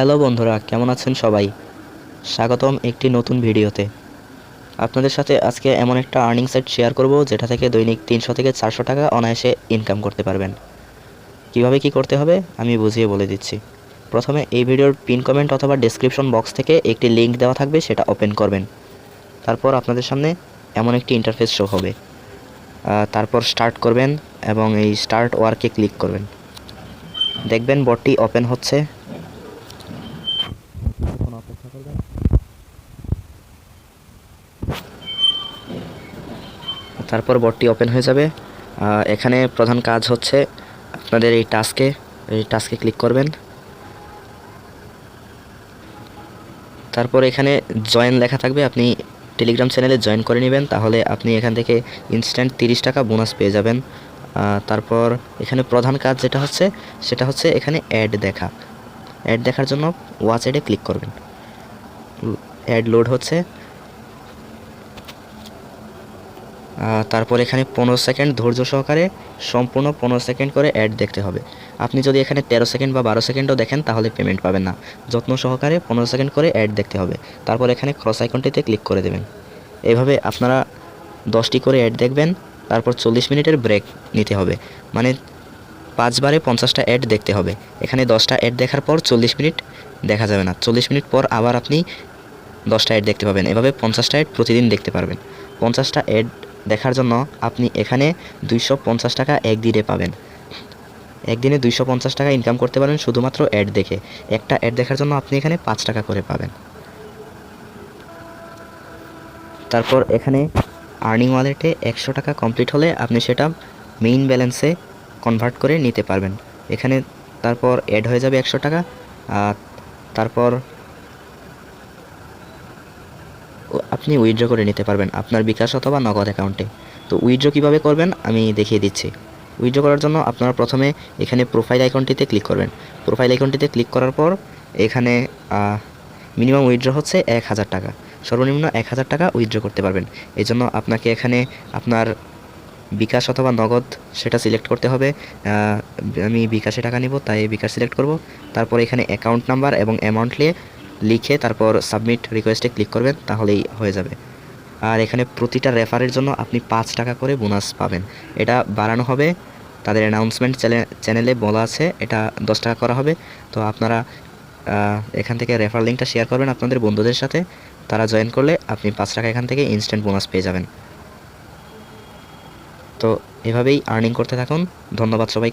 Hello বন্ধুরা, কেমন আছেন সবাই? স্বাগতম একটি নতুন ভিডিওতে। আপনাদের সাথে আজকে এমন একটা আর্নিং সাইট শেয়ার করব যেটা থেকে দৈনিক 300 থেকে 400 টাকা অনায়াসে ইনকাম করতে পারবেন। কিভাবে কি করতে হবে আমি বুঝিয়ে বলে দিচ্ছি। প্রথমে এই ভিডিওর পিন কমেন্ট অথবা ডেসক্রিপশন বক্স থেকে একটি লিঙ্ক দেওয়া থাকবে, সেটা ওপেন করবেন। তারপর আপনাদের সামনে এমন একটি ইন্টারফেস শো হবে। তারপর স্টার্ট করবেন এবং এই স্টার্ট ওয়ার্কে ক্লিক করবেন। দেখবেন বটটি ওপেন হচ্ছে। অপেক্ষা করবেন। তারপর বটটি ওপেন হয়ে যাবে। এখানে প্রধান কাজ হচ্ছে আপনাদের এই টাস্কে ক্লিক করবেন। তারপর এখানে জয়েন লেখা থাকবে, আপনি টেলিগ্রাম চ্যানেলে জয়েন করে নেবেন, তাহলে আপনি এখান থেকে ইনস্ট্যান্ট 30 টাকা বোনাস পেয়ে যাবেন। তারপর এখানে প্রধান কাজ সেটা হচ্ছে এখানে অ্যাড দেখার জন্য ওয়াচ অ্যাডে ক্লিক করবেন। অ্যাড লোড হচ্ছে। তারপর এখানে 15 সেকেন্ড ধৈর্য সহকারে সম্পূর্ণ 15 সেকেন্ড করে অ্যাড দেখতে হবে। আপনি যদি এখানে 13 সেকেন্ড বা 12 সেকেন্ডও দেখেন তাহলে পেমেন্ট পাবেন না। যত্ন সহকারে 15 সেকেন্ড করে অ্যাড দেখতে হবে। তারপর এখানে ক্রস আইকনটিতে ক্লিক করে দেবেন। এভাবে আপনারা 10টি করে অ্যাড দেখবেন। তারপর 40 মিনিটের ব্রেক নিতে হবে, মানে 5 বারে 50টা অ্যাড দেখতে হবে। এখানে 10টা অ্যাড দেখার পর 40 মিনিট দেখা যাবে না। 40 মিনিট পর আবার আপনি 10টা অ্যাড দেখতে পাবেন। এভাবে 50টা অ্যাড প্রতিদিন দেখতে পারবেন। 50টা অ্যাড দেখার জন্য আপনি এখানে 250 টাকা একদিনে পাবেন। একদিনে 250 টাকা ইনকাম করতে পারেন শুধুমাত্র অ্যাড দেখে। একটা অ্যাড দেখার জন্য আপনি এখানে 5 টাকা করে পাবেন। তারপর এখানে আর্নিং ওয়ালেটে 100 টাকা কমপ্লিট হলে আপনি সেটা মেইন ব্যালেন্সে কনভার্ট করে নিতে পারবেন। এখানে তারপর অ্যাড হয়ে যাবে 100 টাকা। তারপর আপনি উইথড্র করে নিতে পারবেন আপনার বিকাশ অথবা নগদ অ্যাকাউন্টে। তো উইথড্র কীভাবে করবেন আমি দেখিয়ে দিচ্ছি। উইথড্র করার জন্য আপনারা প্রথমে এখানে প্রোফাইল আইকনটিতে ক্লিক করবেন। প্রোফাইল আইকনটিতে ক্লিক করার পর এখানে মিনিমাম উইথড্র হচ্ছে 1000 টাকা, সর্বনিম্ন 1000 টাকা উইথড্র করতে পারবেন। এই জন্য আপনাকে এখানে আপনার বিকাশ অথবা নগদ সেটা সিলেক্ট করতে হবে। আমি বিকাশে টাকা নিব, তাই বিকাশ সিলেক্ট করব। তারপর এখানে অ্যাকাউন্ট নাম্বার এবং অ্যামাউন্ট লিখে তারপর সাবমিট রিকোয়েস্টে ক্লিক করবেন, তাহলেই হয়ে যাবে। আর এখানে প্রতিটা রেফারের জন্য আপনি 5 টাকা করে বোনাস পাবেন। এটা বাড়ানো হবে, তাদের অ্যানাউন্সমেন্ট চ্যানেলে বলা আছে এটা 10 টাকা করা হবে। তো আপনারা এখান থেকে রেফার লিঙ্কটা শেয়ার করবেন আপনাদের বন্ধুদের সাথে। তারা জয়েন করলে আপনি 5 টাকা এখান থেকে ইনস্ট্যান্ট বোনাস পেয়ে যাবেন। তো এভাবেই আর্নিং করতে থাকুন। ধন্যবাদ সবাই।